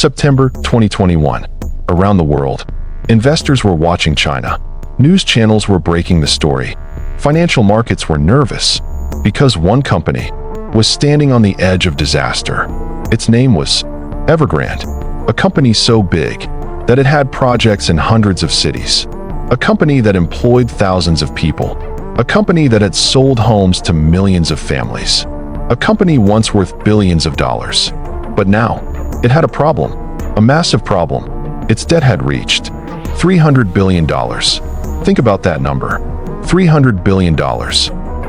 September 2021. Around the world, investors were watching China. News channels were breaking the story. Financial markets were nervous because one company was standing on the edge of disaster. Its name was Evergrande, a company so big that it had projects in hundreds of cities, a company that employed thousands of people, a company that had sold homes to millions of families, a company once worth billions of dollars. But now, it had a problem, a massive problem. Its debt had reached $300 billion. Think about that number, $300 billion,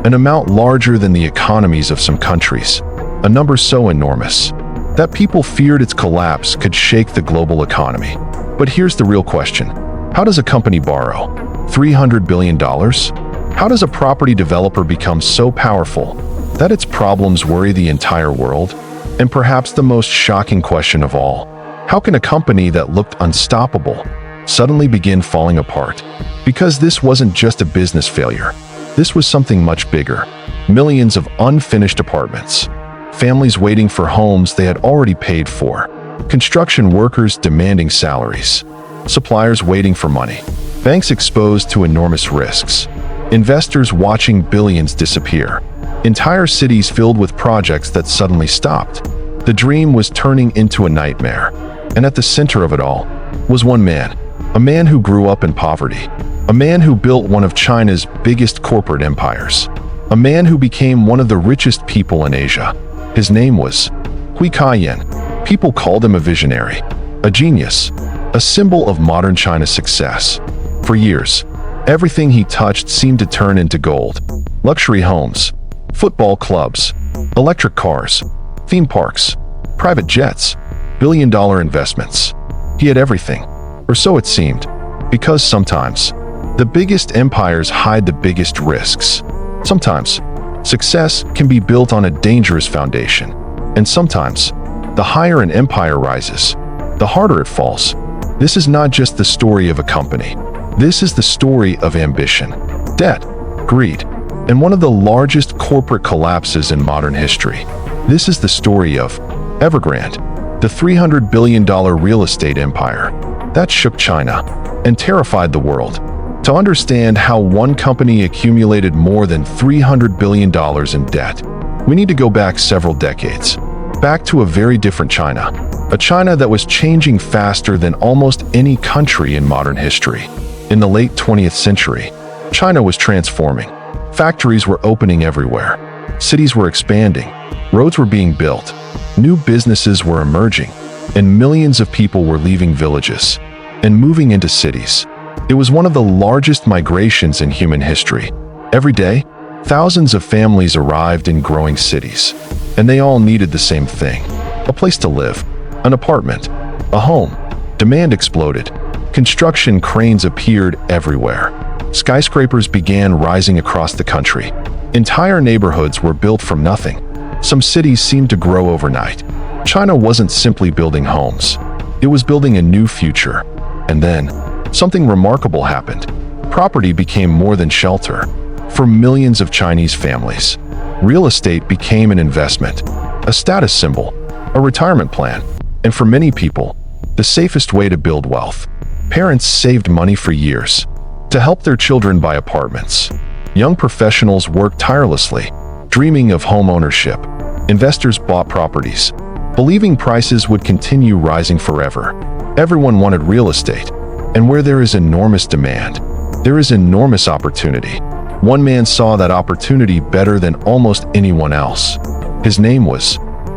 an amount larger than the economies of some countries, a number so enormous that people feared its collapse could shake the global economy. But here's the real question. How does a company borrow $300 billion? How does a property developer become so powerful that its problems worry the entire world? And perhaps the most shocking question of all, how can a company that looked unstoppable suddenly begin falling apart? Because this wasn't just a business failure. This was something much bigger. Millions of unfinished apartments, families waiting for homes they had already paid for, construction workers demanding salaries, suppliers waiting for money, banks exposed to enormous risks, investors watching billions disappear, entire cities filled with projects that suddenly stopped. The dream was turning into a nightmare, and at the center of it all was one man, a man who grew up in poverty, a man who built one of China's biggest corporate empires, a man who became one of the richest people in Asia. His name was Hui Ka-yen. People called him a visionary, a genius, a symbol of modern China's success. For years, everything he touched seemed to turn into gold. Luxury homes, football clubs, electric cars, theme parks, private jets, billion-dollar investments. He had everything, or so it seemed, because sometimes the biggest empires hide the biggest risks. Sometimes success can be built on a dangerous foundation, and sometimes the higher an empire rises, the harder it falls. This is not just the story of a company. This is the story of ambition, debt, greed, and one of the largest corporate collapses in modern history. This is the story of Evergrande, the $300 billion real estate empire that shook China and terrified the world. To understand how one company accumulated more than $300 billion in debt, we need to go back several decades, back to a very different China, a China that was changing faster than almost any country in modern history. In the late 20th century, China was transforming. Factories were opening everywhere. Cities were expanding. Roads were being built. New businesses were emerging, and millions of people were leaving villages and moving into cities. It was one of the largest migrations in human history. Every day, thousands of families arrived in growing cities, and they all needed the same thing: a place to live, an apartment, a home. Demand exploded. Construction cranes appeared everywhere. Skyscrapers began rising across the country. Entire neighborhoods were built from nothing. Some cities seemed to grow overnight. China wasn't simply building homes. It was building a new future. And then, something remarkable happened. Property became more than shelter. For millions of Chinese families, real estate became an investment, a status symbol, a retirement plan, and for many people, the safest way to build wealth. Parents saved money for years to help their children buy apartments. Young professionals worked tirelessly, dreaming of home ownership. Investors bought properties, believing prices would continue rising forever. Everyone wanted real estate, and where there is enormous demand, there is enormous opportunity. One man saw that opportunity better than almost anyone else. His name was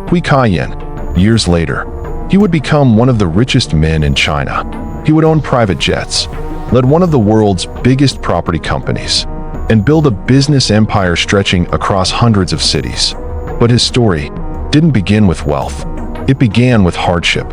Hui Ka-yen. Years later, he would become one of the richest men in China. He would own private jets, led one of the world's biggest property companies, and build a business empire stretching across hundreds of cities. But his story didn't begin with wealth. It began with hardship.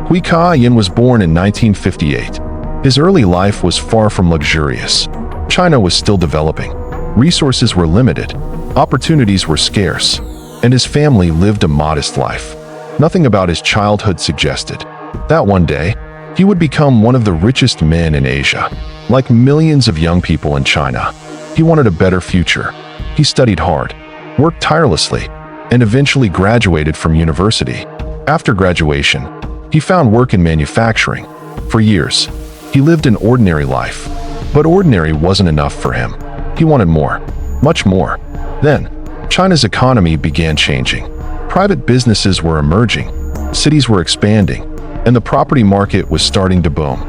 Hui Ka-yen was born in 1958. His early life was far from luxurious. China was still developing. Resources were limited. Opportunities were scarce. And his family lived a modest life. Nothing about his childhood suggested that one day, he would become one of the richest men in Asia. Like millions of young people in China, he wanted a better future. He studied hard, worked tirelessly, and eventually graduated from university. After graduation, He found work in manufacturing. For years, he lived an ordinary life. But ordinary wasn't enough for him. He wanted more, much more. Then, China's economy began changing. Private businesses were emerging, cities were expanding, and the property market was starting to boom.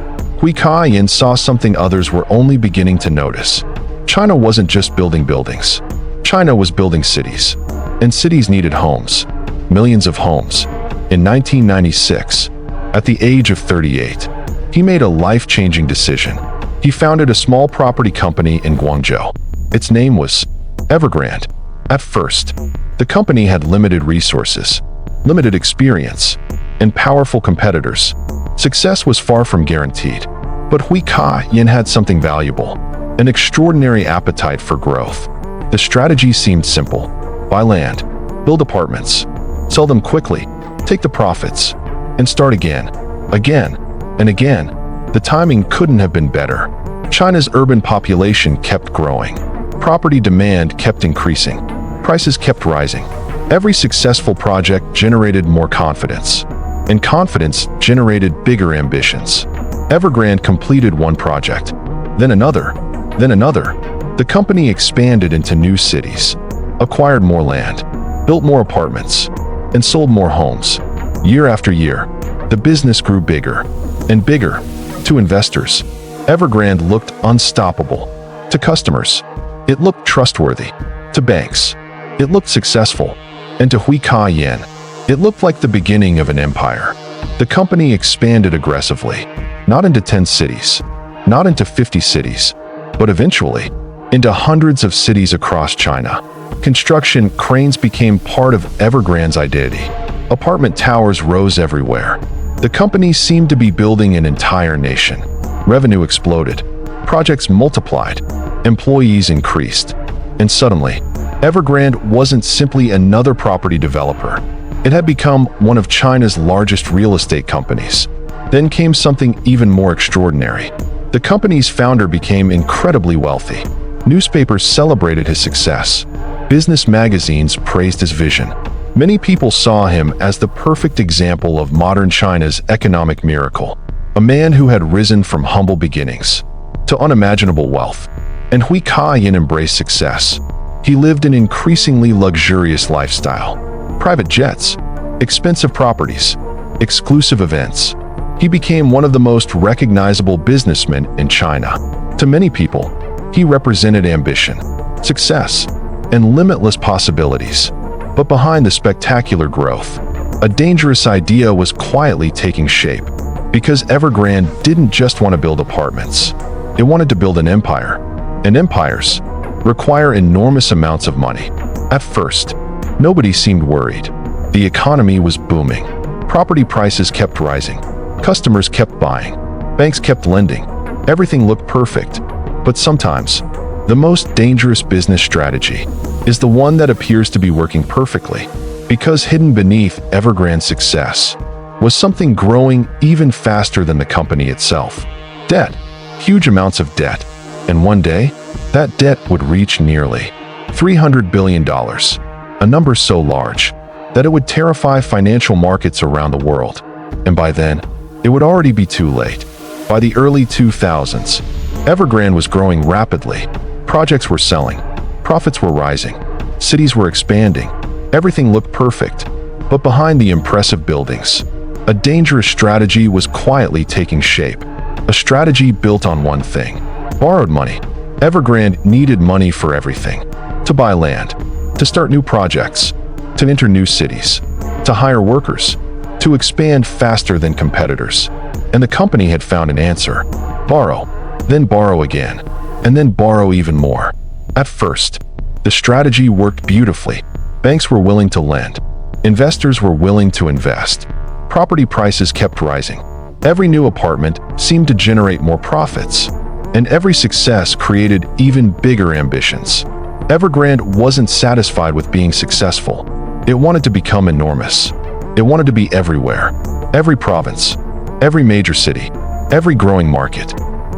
Hui Ka-yin saw something others were only beginning to notice. China wasn't just building buildings. China was building cities. And cities needed homes. Millions of homes. In 1996, at the age of 38, he made a life-changing decision. He founded a small property company in Guangzhou. Its name was Evergrande. At first, the company had limited resources, limited experience, and powerful competitors. Success was far from guaranteed. But Hui Ka-yin had something valuable, an extraordinary appetite for growth. The strategy seemed simple. Buy land, build apartments, sell them quickly, take the profits, and start again, and again. The timing couldn't have been better. China's urban population kept growing. Property demand kept increasing. Prices kept rising. Every successful project generated more confidence, and confidence generated bigger ambitions. Evergrande completed one project, then another, then another. The company expanded into new cities, acquired more land, built more apartments, and sold more homes. Year after year, the business grew bigger and bigger. To investors, Evergrande looked unstoppable. To customers, it looked trustworthy. To banks, it looked successful. And to Hui Ka-yin, it looked like the beginning of an empire. The company expanded aggressively, not into 10 cities, not into 50 cities, but eventually into hundreds of cities across China. Construction cranes became part of Evergrande's identity. Apartment towers rose everywhere. The company seemed to be building an entire nation. Revenue exploded. Projects multiplied. Employees increased. And suddenly, Evergrande wasn't simply another property developer. It had become one of China's largest real estate companies. Then came something even more extraordinary. The company's founder became incredibly wealthy. Newspapers celebrated his success. Business magazines praised his vision. Many people saw him as the perfect example of modern China's economic miracle. A man who had risen from humble beginnings to unimaginable wealth. And Hui Ka-yin embraced success. He lived an increasingly luxurious lifestyle. Private jets, expensive properties, exclusive events. He became one of the most recognizable businessmen in China. To many people, he represented ambition, success, and limitless possibilities. But behind the spectacular growth, a dangerous idea was quietly taking shape. Because Evergrande didn't just want to build apartments. It wanted to build an empire. And empires require enormous amounts of money. At first, nobody seemed worried. The economy was booming. Property prices kept rising. Customers kept buying. Banks kept lending. Everything looked perfect. But sometimes, the most dangerous business strategy is the one that appears to be working perfectly. Because hidden beneath Evergrande's success was something growing even faster than the company itself. Debt. Huge amounts of debt. And one day, that debt would reach nearly $300 billion, a number so large that it would terrify financial markets around the world. And by then, it would already be too late. By the early 2000s, Evergrande was growing rapidly. Projects were selling. Profits were rising. Cities were expanding. Everything looked perfect. But behind the impressive buildings, a dangerous strategy was quietly taking shape. A strategy built on one thing: borrowed money. Evergrande needed money for everything. To buy land, to start new projects, to enter new cities, to hire workers, to expand faster than competitors. And the company had found an answer: borrow, then borrow again, and then borrow even more. At first, the strategy worked beautifully. Banks were willing to lend. Investors were willing to invest. Property prices kept rising. Every new apartment seemed to generate more profits. And every success created even bigger ambitions. Evergrande wasn't satisfied with being successful. It wanted to become enormous. It wanted to be everywhere. Every province, every major city, every growing market.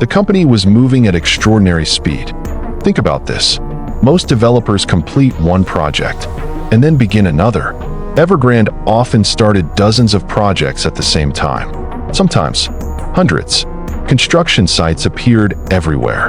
The company was moving at extraordinary speed. Think about this. Most developers complete one project and then begin another. Evergrande often started dozens of projects at the same time, sometimes hundreds. Construction sites appeared everywhere.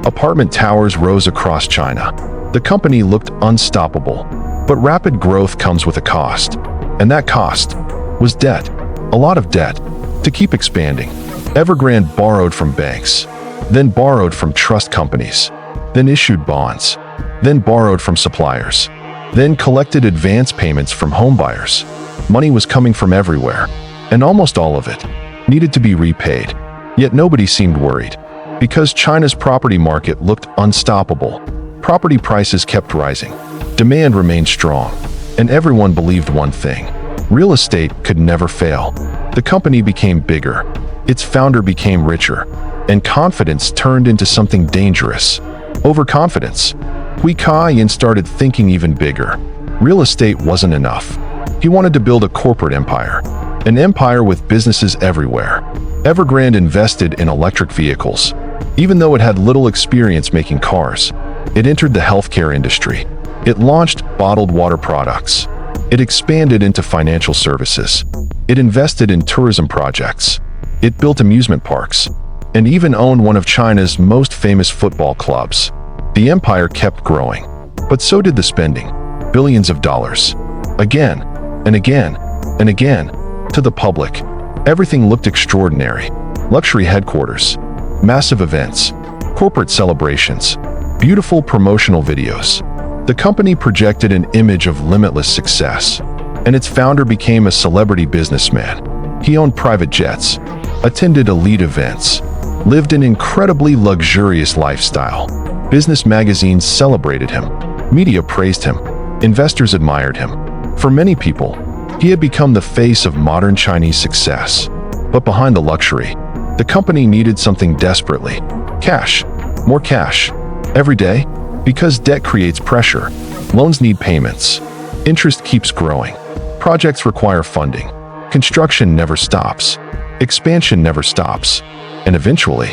Apartment towers rose across China. The company looked unstoppable, but rapid growth comes with a cost, and that cost was debt, a lot of debt, to keep expanding. Evergrande borrowed from banks, then borrowed from trust companies, then issued bonds, then borrowed from suppliers, then collected advance payments from homebuyers. Money was coming from everywhere, and almost all of it needed to be repaid. Yet nobody seemed worried, because China's property market looked unstoppable. Property prices kept rising, demand remained strong, and everyone believed one thing: real estate could never fail. The company became bigger, its founder became richer, and confidence turned into something dangerous. Overconfidence. Hui Kai started thinking even bigger. Real estate wasn't enough. He wanted to build a corporate empire, an empire with businesses everywhere. Evergrande invested in electric vehicles. Even though it had little experience making cars, it entered the healthcare industry. It launched bottled water products. It expanded into financial services. It invested in tourism projects. It built amusement parks, and even owned one of China's most famous football clubs. The empire kept growing, but so did the spending. Billions of dollars. Again, and again, and again. To the public, everything looked extraordinary. Luxury headquarters, massive events, corporate celebrations, beautiful promotional videos. The company projected an image of limitless success, and its founder became a celebrity businessman. He owned private jets, attended elite events, lived an incredibly luxurious lifestyle. Business magazines celebrated him. Media praised him. Investors admired him. For many people, he had become the face of modern Chinese success. But behind the luxury, the company needed something desperately. Cash. More cash. Every day, because debt creates pressure. Loans need payments. Interest keeps growing. Projects require funding. Construction never stops. Expansion never stops. And eventually,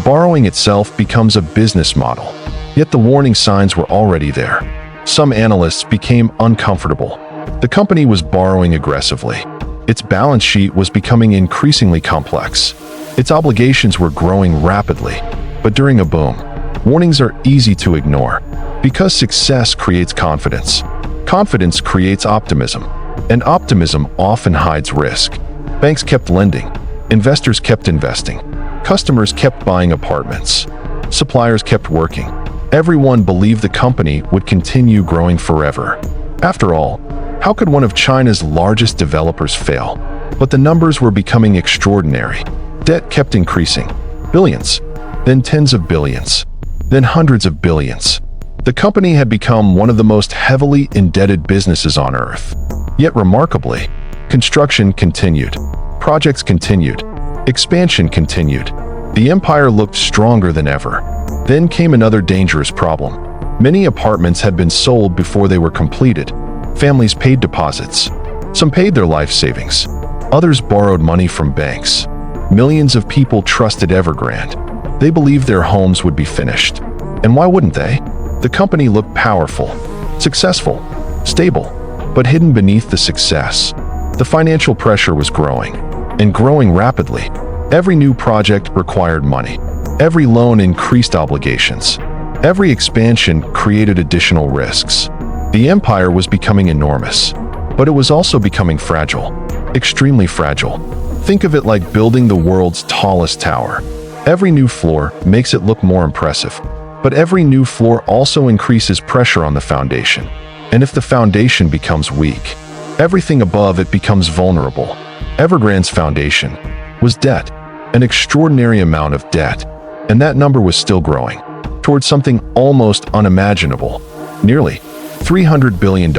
borrowing itself becomes a business model. Yet the warning signs were already there. Some analysts became uncomfortable. The company was borrowing aggressively. Its balance sheet was becoming increasingly complex. Its obligations were growing rapidly. But during a boom, warnings are easy to ignore, because success creates confidence. Confidence creates optimism, and optimism often hides risk. Banks kept lending. Investors kept investing. Customers kept buying apartments. Suppliers kept working. Everyone believed the company would continue growing forever. After all, how could one of China's largest developers fail? But the numbers were becoming extraordinary. Debt kept increasing. Billions, then tens of billions, then hundreds of billions. The company had become one of the most heavily indebted businesses on Earth. Yet remarkably, construction continued. Projects continued. Expansion continued. The empire looked stronger than ever. Then came another dangerous problem. Many apartments had been sold before they were completed. Families paid deposits. Some paid their life savings. Others borrowed money from banks. Millions of people trusted Evergrande. They believed their homes would be finished. And why wouldn't they? The company looked powerful, successful, stable, but hidden beneath the success, the financial pressure was growing, and growing rapidly. Every new project required money. Every loan increased obligations. Every expansion created additional risks. The empire was becoming enormous, but it was also becoming fragile, extremely fragile. Think of it like building the world's tallest tower. Every new floor makes it look more impressive, but every new floor also increases pressure on the foundation. And if the foundation becomes weak, everything above it becomes vulnerable. Evergrande's foundation was debt, an extraordinary amount of debt, and that number was still growing towards something almost unimaginable, nearly $300 billion,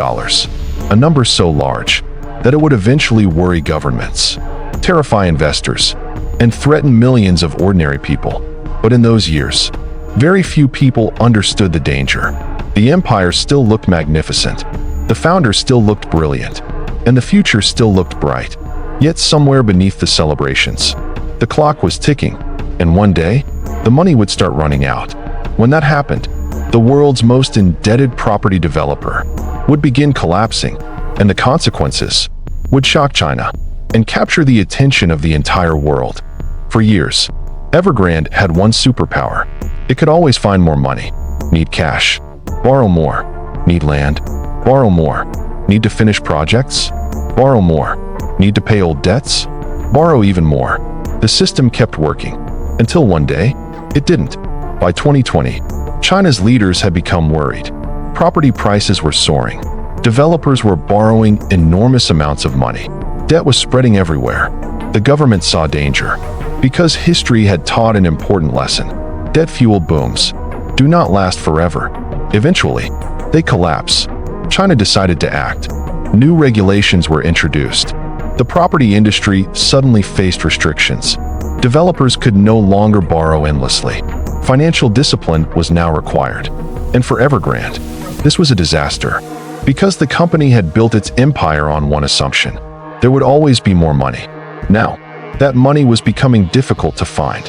a number so large that it would eventually worry governments, terrify investors, and threaten millions of ordinary people. But in those years, very few people understood the danger. The empire still looked magnificent, the founder still looked brilliant, and the future still looked bright. Yet somewhere beneath the celebrations, the clock was ticking, and one day, the money would start running out. When that happened, the world's most indebted property developer would begin collapsing. and the consequences would shock China and capture the attention of the entire world. For years, Evergrande had one superpower. It could always find more money. Need cash. Borrow more. Need land. Borrow more. Need to finish projects. Borrow more. Need to pay old debts. Borrow even more. The system kept working until one day, it didn't. By 2020, China's leaders had become worried. Property prices were soaring. Developers were borrowing enormous amounts of money. Debt was spreading everywhere. The government saw danger. Because history had taught an important lesson. Debt-fueled booms do not last forever. Eventually, they collapse. China decided to act. New regulations were introduced. The property industry suddenly faced restrictions. Developers could no longer borrow endlessly. Financial discipline was now required. And for Evergrande, this was a disaster. Because the company had built its empire on one assumption: there would always be more money. Now, that money was becoming difficult to find.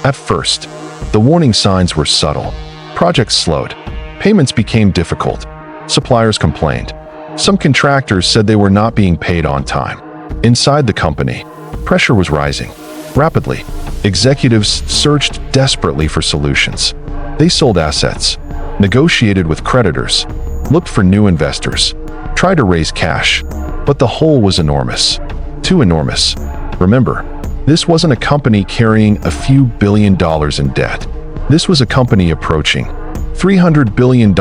At first, the warning signs were subtle. Projects slowed. Payments became difficult. Suppliers complained. Some contractors said they were not being paid on time. Inside the company, pressure was rising. Rapidly, executives searched desperately for solutions. They sold assets, negotiated with creditors, looked for new investors, tried to raise cash, but the hole was enormous. Too enormous. Remember, this wasn't a company carrying a few $billion in debt. This was a company approaching $300 billion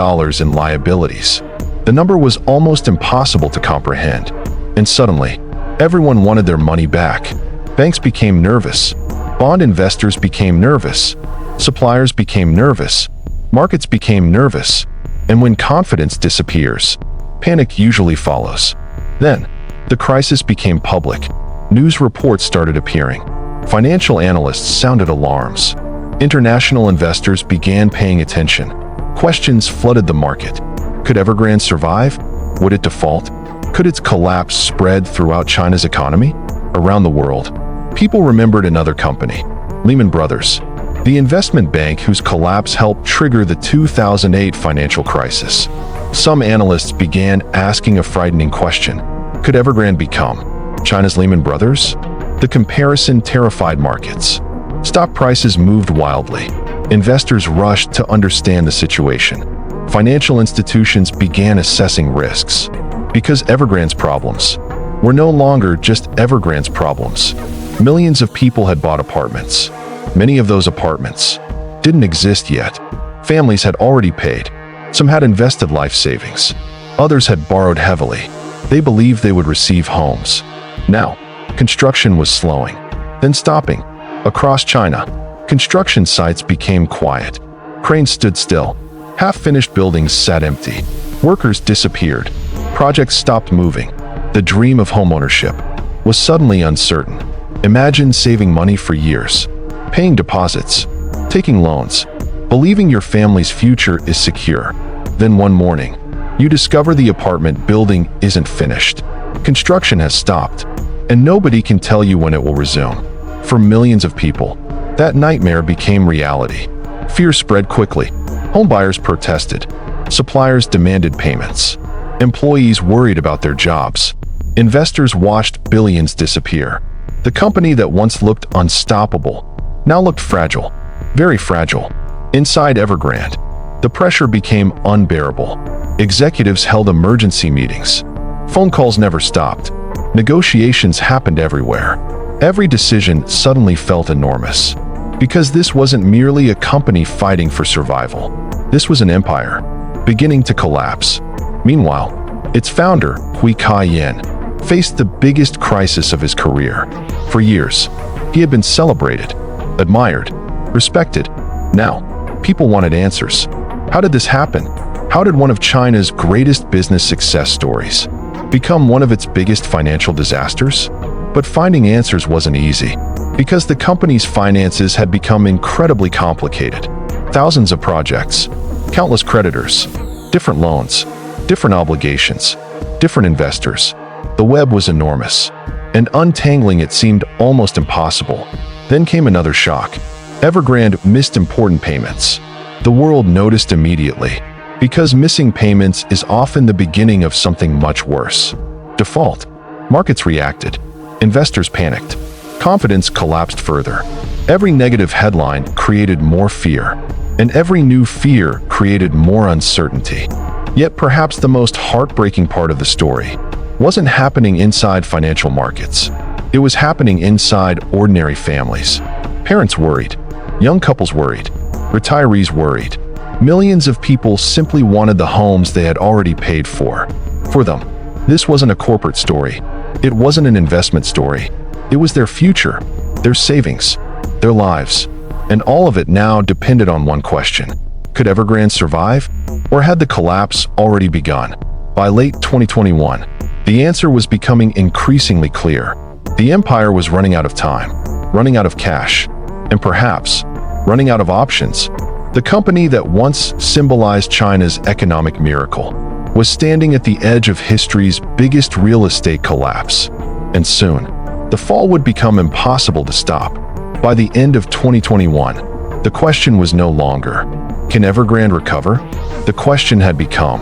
in liabilities. The number was almost impossible to comprehend. And suddenly, everyone wanted their money back. Banks became nervous. Bond investors became nervous. Suppliers became nervous. Markets became nervous. And when confidence disappears, panic usually follows. Then, the crisis became public. News reports started appearing. Financial analysts sounded alarms. International investors began paying attention. Questions flooded the market. Could Evergrande survive? Would it default? Could its collapse spread throughout China's economy? Around the world, people remembered another company, Lehman Brothers, the investment bank whose collapse helped trigger the 2008 financial crisis. Some analysts began asking a frightening question: could Evergrande become China's Lehman Brothers? The comparison terrified markets. Stock prices moved wildly. Investors rushed to understand the situation. Financial institutions began assessing risks. Because Evergrande's problems were no longer just Evergrande's problems. Millions of people had bought apartments. Many of those apartments didn't exist yet. Families had already paid. Some had invested life savings. Others had borrowed heavily. They believed they would receive homes. Now, construction was slowing, then stopping. Across China, construction sites became quiet. Cranes stood still. Half-finished buildings sat empty. Workers disappeared. Projects stopped moving. The dream of homeownership was suddenly uncertain. Imagine saving money for years, paying deposits, taking loans, believing your family's future is secure. Then one morning, you discover the apartment building isn't finished. Construction has stopped, and nobody can tell you when it will resume. For millions of people, that nightmare became reality. Fear spread quickly. Homebuyers protested. Suppliers demanded payments. Employees worried about their jobs. Investors watched billions disappear. The company that once looked unstoppable now looked fragile, very fragile. Inside Evergrande, the pressure became unbearable. Executives held emergency meetings. Phone calls never stopped. Negotiations happened everywhere. Every decision suddenly felt enormous. Because this wasn't merely a company fighting for survival. This was an empire, beginning to collapse. Meanwhile, its founder, Hui Ka-yen, faced the biggest crisis of his career. For years, he had been celebrated, admired, respected. Now, people wanted answers. How did this happen? How did one of China's greatest business success stories become one of its biggest financial disasters? But finding answers wasn't easy, because the company's finances had become incredibly complicated. Thousands of projects, countless creditors, different loans, different obligations, different investors. The web was enormous, and untangling it seemed almost impossible. Then came another shock. Evergrande missed important payments. The world noticed immediately, because missing payments is often the beginning of something much worse. Default. Markets reacted. Investors panicked. Confidence collapsed further. Every negative headline created more fear, and every new fear created more uncertainty. Yet perhaps the most heartbreaking part of the story wasn't happening inside financial markets. It was happening inside ordinary families. Parents worried. Young couples worried. Retirees worried. Millions of people simply wanted the homes they had already paid for. For them, this wasn't a corporate story. It wasn't an investment story. It was their future, their savings, their lives. And all of it now depended on one question. Could Evergrande survive? Or had the collapse already begun? By late 2021, the answer was becoming increasingly clear. The empire was running out of time, running out of cash, and perhaps running out of options. The company that once symbolized China's economic miracle was standing at the edge of history's biggest real estate collapse. And soon, the fall would become impossible to stop. By the end of 2021, the question was no longer, can Evergrande recover? The question had become,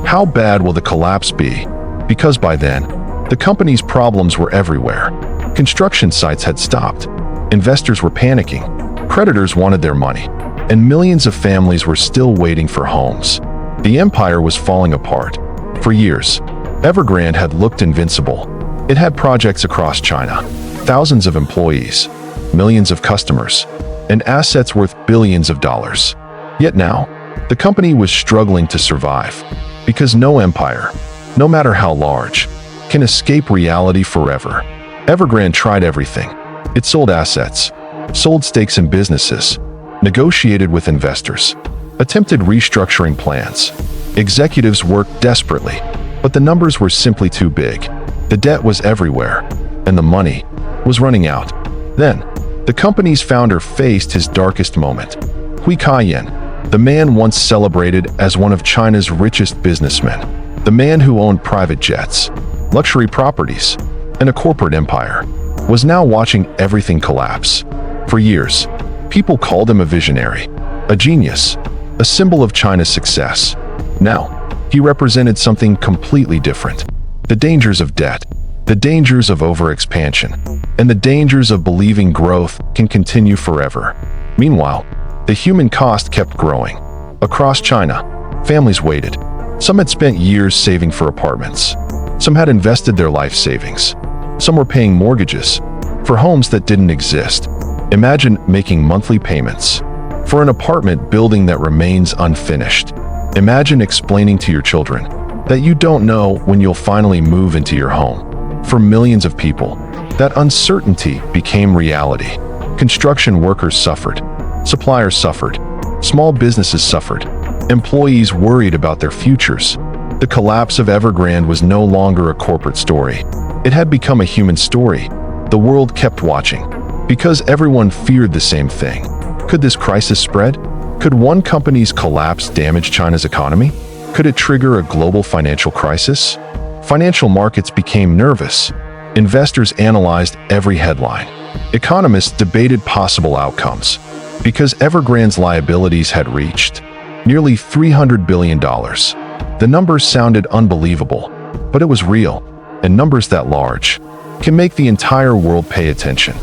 how bad will the collapse be? Because by then, the company's problems were everywhere. Construction sites had stopped. Investors were panicking. Creditors wanted their money. And millions of families were still waiting for homes. The empire was falling apart. For years, Evergrande had looked invincible. It had projects across China, thousands of employees, millions of customers, and assets worth billions of dollars. Yet now, the company was struggling to survive, because no empire, no matter how large, can escape reality forever. Evergrande tried everything. It sold assets, sold stakes in businesses, negotiated with investors, attempted restructuring plans. Executives worked desperately, but the numbers were simply too big. The debt was everywhere, and the money was running out. Then, the company's founder faced his darkest moment. Hui Ka-yen, the man once celebrated as one of China's richest businessmen, the man who owned private jets, luxury properties, and a corporate empire, was now watching everything collapse. For years, people called him a visionary, a genius, a symbol of China's success. Now, he represented something completely different. The dangers of debt, the dangers of overexpansion, and the dangers of believing growth can continue forever. Meanwhile, the human cost kept growing. Across China, families waited. Some had spent years saving for apartments. Some had invested their life savings. Some were paying mortgages for homes that didn't exist. Imagine making monthly payments for an apartment building that remains unfinished. Imagine explaining to your children that you don't know when you'll finally move into your home. For millions of people, that uncertainty became reality. Construction workers suffered. Suppliers suffered. Small businesses suffered. Employees worried about their futures. The collapse of Evergrande was no longer a corporate story. It had become a human story. The world kept watching, because everyone feared the same thing. Could this crisis spread? Could one company's collapse damage China's economy? Could it trigger a global financial crisis? Financial markets became nervous. Investors analyzed every headline. Economists debated possible outcomes, because Evergrande's liabilities had reached nearly $300 billion. The numbers sounded unbelievable, but it was real, and numbers that large can make the entire world pay attention.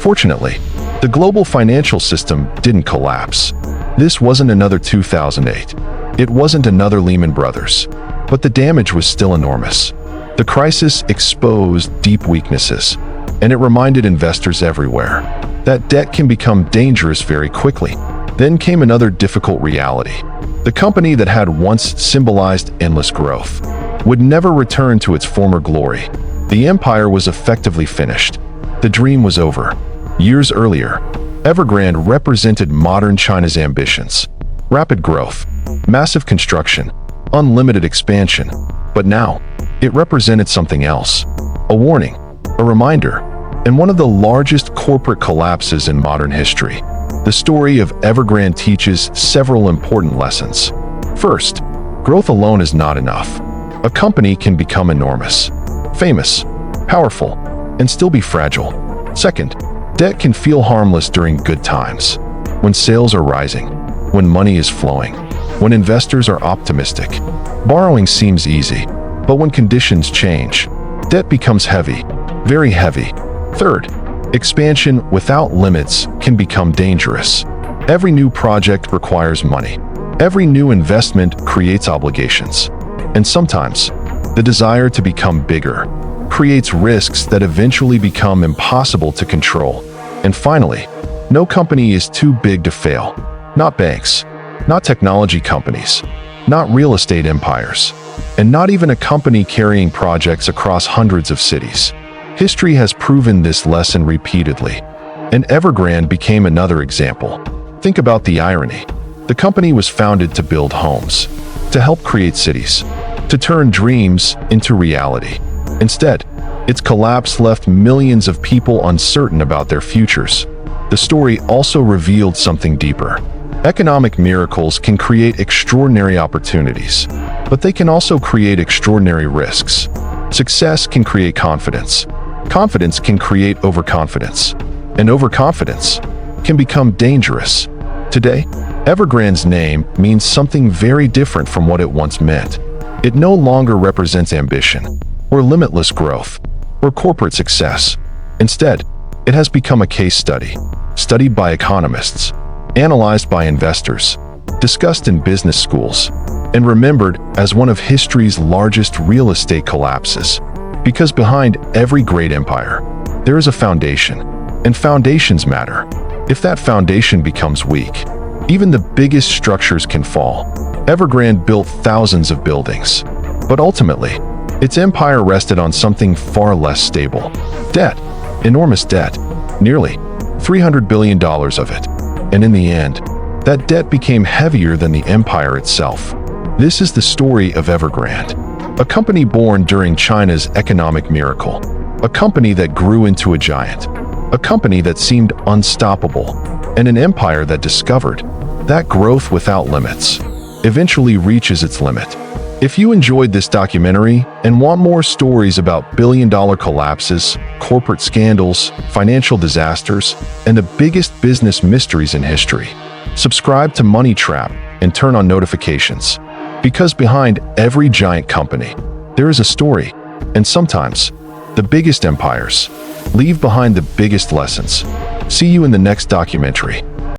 Fortunately, the global financial system didn't collapse. This wasn't another 2008. It wasn't another Lehman Brothers. But the damage was still enormous. The crisis exposed deep weaknesses, and it reminded investors everywhere that debt can become dangerous very quickly. Then came another difficult reality. The company that had once symbolized endless growth would never return to its former glory. The empire was effectively finished. The dream was over. Years earlier, Evergrande represented modern China's ambitions. Rapid growth, massive construction, unlimited expansion. But now, it represented something else. A warning, a reminder, and one of the largest corporate collapses in modern history. The story of Evergrande teaches several important lessons. First, growth alone is not enough. A company can become enormous, famous, powerful, and still be fragile. Second, debt can feel harmless during good times, when sales are rising, when money is flowing, when investors are optimistic. Borrowing seems easy, but when conditions change, Debt becomes heavy, very heavy. Third, expansion without limits can become dangerous. Every new project requires money. Every new investment creates obligations. And sometimes, the desire to become bigger creates risks that eventually become impossible to control. And finally, no company is too big to fail. Not banks, not technology companies, not real estate empires, and not even a company carrying projects across hundreds of cities. History has proven this lesson repeatedly, and Evergrande became another example. Think about the irony. The company was founded to build homes, to help create cities, to turn dreams into reality. Instead, its collapse left millions of people uncertain about their futures. The story also revealed something deeper. Economic miracles can create extraordinary opportunities, but they can also create extraordinary risks. Success can create confidence. Confidence can create overconfidence. And overconfidence can become dangerous. Today, Evergrande's name means something very different from what it once meant. It no longer represents ambition, or limitless growth, or corporate success. Instead, it has become a case study, studied by economists, analyzed by investors, discussed in business schools, and remembered as one of history's largest real estate collapses. Because behind every great empire, there is a foundation, and foundations matter. If that foundation becomes weak, even the biggest structures can fall. Evergrande built thousands of buildings, but ultimately, its empire rested on something far less stable. Debt, enormous debt, nearly $300 billion of it. And in the end, that debt became heavier than the empire itself. This is the story of Evergrande, a company born during China's economic miracle, a company that grew into a giant, a company that seemed unstoppable, and an empire that discovered that growth without limits eventually reaches its limit. If you enjoyed this documentary and want more stories about billion-dollar collapses, corporate scandals, financial disasters, and the biggest business mysteries in history, subscribe to Money Trap and turn on notifications. Because behind every giant company, there is a story, and sometimes, the biggest empires leave behind the biggest lessons. See you in the next documentary.